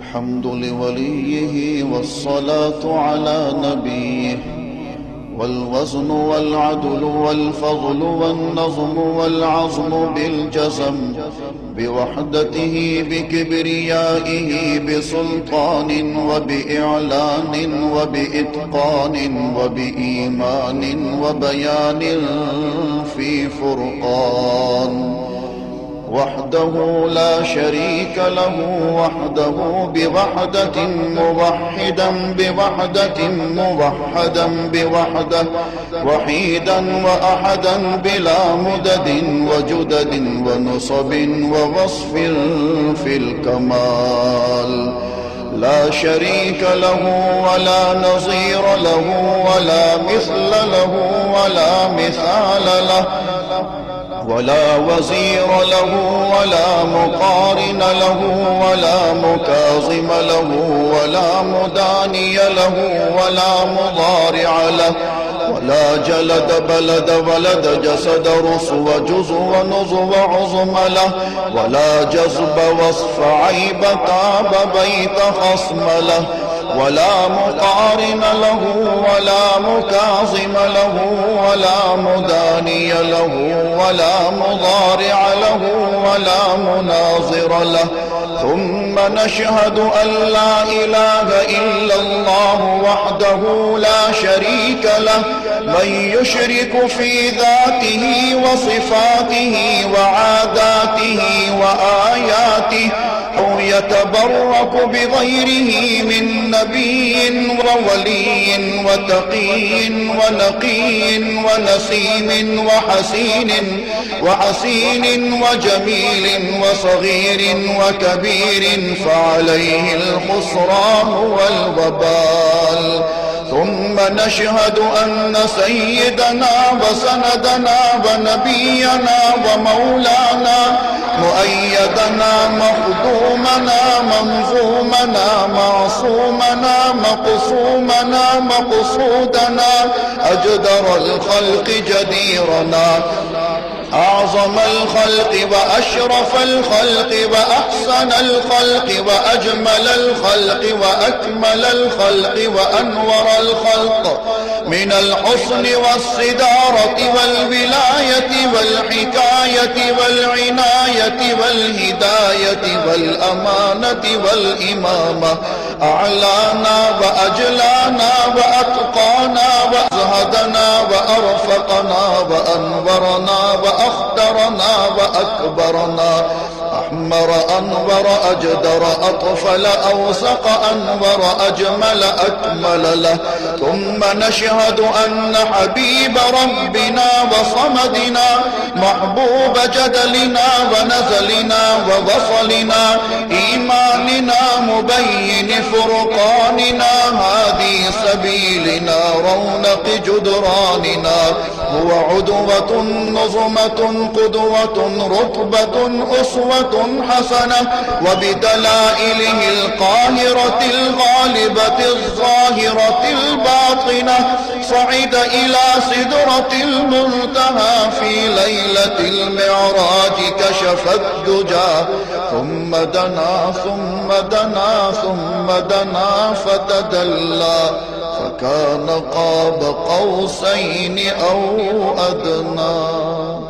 الحمد لوليه والصلاة على نبيه، والوزن والعدل والفضل والنظم والعظم بالجزم، بوحدته بكبريائه بسلطان وبإعلان وبإتقان وبإيمان وبيان في فرقان، وحده لا شريك له، وحده بوحدة موحدا بوحدة موحدا بوحدة، وحيدا وأحدا بلا مدد وجدد ونصب ووصف في الكمال، لا شريك له ولا نظير له ولا مثل له ولا مثال له، ولا وزير له ولا مقارن له ولا مكاظم له ولا مداني له ولا مضارع له، ولا جلد بلد ولد جسد رسو جزو ونزو عظم له، ولا جذب وصف عيب تاب بيت خصم له، ولا مقارن له ولا مكاظم له ولا مداني له ولا مضارع له ولا مناظر له. ثم نشهد أن لا إله إلا الله وحده لا شريك له، من يشرك في ذاته وصفاته وعاداته وآياته أو يتبرك بغيره من نبي وولي وتقي ونقي ونسيم وحسين وجميل وصغير وكبير فعليه الخسران والوبال. ثم نشهد أن سيدنا وسندنا ونبينا ومولانا مؤيدنا مخدومنا منظومنا معصومنا مقصومنا مقصودنا أجدر الخلق جديرنا أعظم الخلق وأشرف الخلق وأحسن الخلق وأجمل الخلق وأكمل الخلق وأنور الخلق من الحسن والصدارة والولاية والحكاية والعناية والهداية والأمانة والإمامة، أعلانا وأجلانا وأتقانا وأزهدنا وأرفقنا وأنورنا وأخدرنا وأكبرنا، أحمر أنور أجدر أطفل أوسق أنور أجمل أكمل له. ثم نشهد أن حبيب ربنا وصمدنا محبوب جدلنا ونزلنا ووصلنا إيماننا مبين فرقاننا هادي سبيلنا رونق جدراننا، هو عدوة نظمة قدوة رتبة أسوة حسنة، وبدلائله القاهرة الغالبة الظاهرة الباطنة صعد إلى سدرة المنتهى في ليلة المعراج كشف الدجى، ثم دنا ثم دنا ثم دنا فتدلى فكان قاب قوسين أو أدنى.